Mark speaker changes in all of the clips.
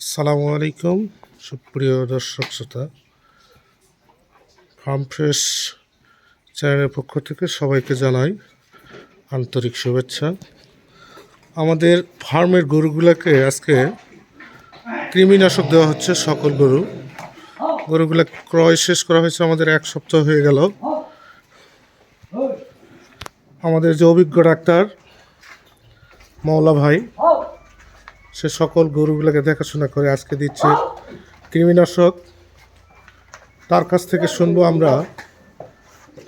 Speaker 1: আসসালামু আলাইকুম সুপ্রিয় দর্শক শ্রোতা, ফার্ম ফ্রেশ চ্যানেলের পক্ষ থেকে সবাইকে জানাই আন্তরিক শুভেচ্ছা। আমাদের ফার্মের গরুগুলোকে আজকে কৃমিনাশক দেওয়া হচ্ছে। সকল গরুগুলো ক্রয় শেষ করা হয়েছে, আমাদের এক সপ্তাহ হয়ে গেল। আমাদের যে অভিজ্ঞ ডাক্তার মওলা ভাই, সে সকল গরুগুলোকে দেখাশোনা করে আজকে দিচ্ছে কৃমিনাশক। তার কাছ থেকে শুনবো আমরা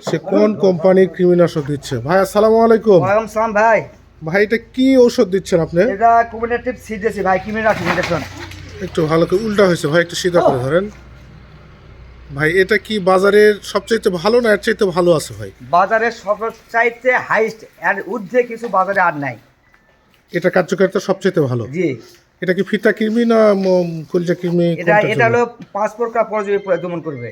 Speaker 1: সে কোন কোম্পানির কৃমিনাশক দিচ্ছে। ভাই আসসালামু আলাইকুম।
Speaker 2: ওয়ালাইকুম সালাম ভাই।
Speaker 1: ভাই এটা কি ঔষধ দিচ্ছেন আপনি?
Speaker 2: এটা কোঅপারেটিভ সিড দিয়েছি ভাই, কৃমিনাশক দেখুন।
Speaker 1: একটু ভালো করে উল্টা হয়েছে ভাই, একটু সিধা করে ধরেন ভাই। এটা কি বাজারের সবচাইতে ভালো না এর চাইতে ভালো আছে ভাই?
Speaker 2: বাজারের সবচাইতে হাইস্ট এর ঊর্ধ্বে কিছু বাজারে আর নাই।
Speaker 1: এটা কার্যকারিতা সবচাইতে ভালো।
Speaker 2: জি।
Speaker 1: এটা কি ফিতা কৃমি না কলজা কৃমি?
Speaker 2: এটা হলো 5 প্রকার পরজীবী দমন করবে।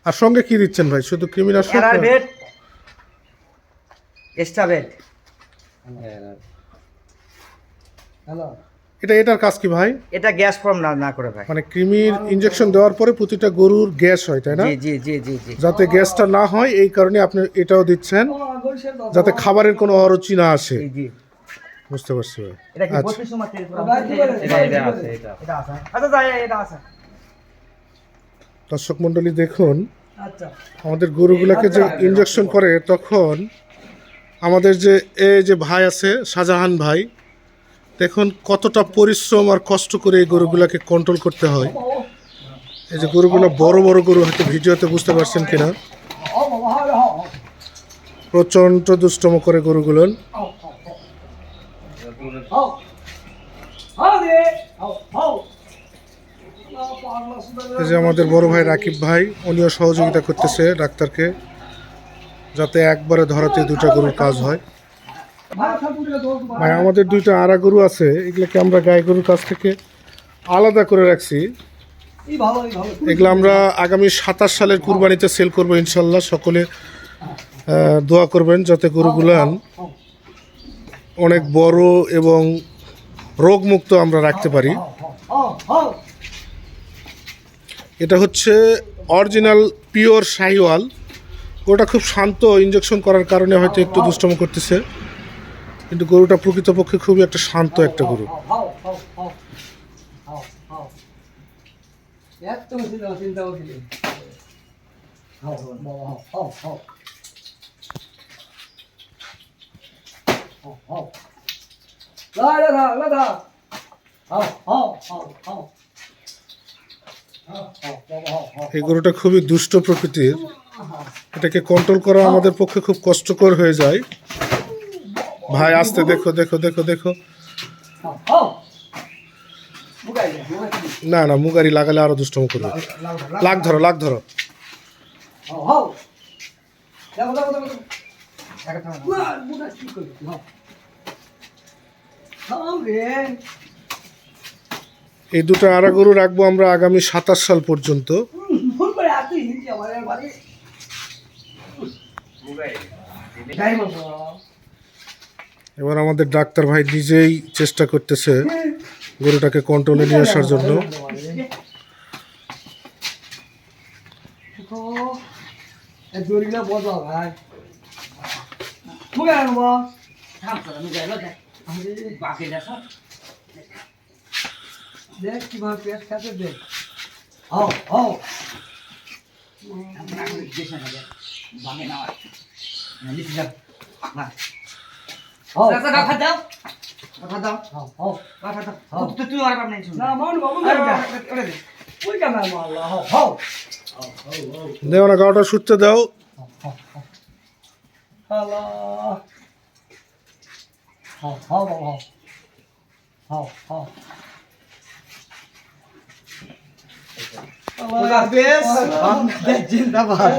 Speaker 1: আর সঙ্গে কি দিচ্ছেন ভাই? শুধু কৃমিনাশক?
Speaker 2: এরারভেট, এস্টাভেট। হ্যালো,
Speaker 1: এটার কাজ কি ভাই?
Speaker 2: এটা গ্যাস ফর্ম না করে ভাই,
Speaker 1: মানে কৃমির ইনজেকশন দেওয়ার পরে প্রতিটা গরুর গ্যাস হয়, তাই না?
Speaker 2: জি জি জি জি জি।
Speaker 1: যাতে গ্যাসটা না হয় এই কারণে আপনি এটাও দিচ্ছেন, যাতে খাবারের কোনো অরুচি না আসে।
Speaker 2: জি জি।
Speaker 1: বুঝতে পারছি ভাই।
Speaker 2: এটা কি
Speaker 1: আচ্ছা
Speaker 2: 32 মাত্রা? এটা আছে, এটা আছে। আচ্ছা যাই, এটা আছে।
Speaker 1: দর্শক মন্ডলী দেখুন,
Speaker 2: আচ্ছা।
Speaker 1: আমাদের গরুগুলোকে যে ইনজেকশন করে তখন আমাদের যে এই যে ভাই আছে শাহজাহান ভাই, দেখুন কতটা পরিশ্রম আর কষ্ট করে এই গরুগুলোকে কন্ট্রোল করতে হয়। এই যে গরুগুলো বড় বড় গরু, হয়তো ভিডিওতে বুঝতে পারছেন কিনা, প্রচণ্ড দুষ্টম করে গরুগুলো। এই যে আমাদের বড় ভাই রাকিব ভাই, উনিও সহযোগিতা করতেছে ডাক্তারকে, যাতে একবারে ধরাতে দুটা গরুর কাজ হয়। ভাই আমাদের দুইটা আড়া গরু আছে, এগুলোকে আমরা গাই গরুর কাছ থেকে আলাদা করে রাখছি। এগুলো আমরা আগামী 27 সালের কুরবানিতে সেল করবো ইনশাল্লাহ। সকলে দোয়া করবেন যাতে গরুগুলান অনেক বড় এবং রোগমুক্ত আমরা রাখতে পারি। এটা হচ্ছে অরিজিনাল পিওর শাহিওয়াল। গরুটা খুব শান্ত, ইনজেকশন করার কারণে হয়তো একটু দুষ্টম করতেছে, কিন্তু গরুটা প্রকৃতপক্ষে খুবই একটা শান্ত একটা গরু। এই গরুটা খুবই দুষ্ট প্রকৃতির, এটাকে কন্ট্রোল করা আমাদের পক্ষে খুব কষ্টকর হয়ে যায়। ভাই আসতে দেখো দেখো দেখো দেখো, না না মুগারি লাগালে আরো দুষ্টম করবে। লাগ ধরো লাগ ধরো। এই দুটো আড়া গরু রাখবো আমরা আগামী 27 সাল পর্যন্ত। এবার আমাদের ডাক্তার ভাই নিজেই চেষ্টা করতেছে গরুটাকে কন্ট্রোলে নিয়ে আসার জন্য।
Speaker 2: দেখ কিভাবে পেট খেতে দেখ।
Speaker 1: দেও না, গাওটা সুস্থ দাও।
Speaker 2: জিন্দাবাদ।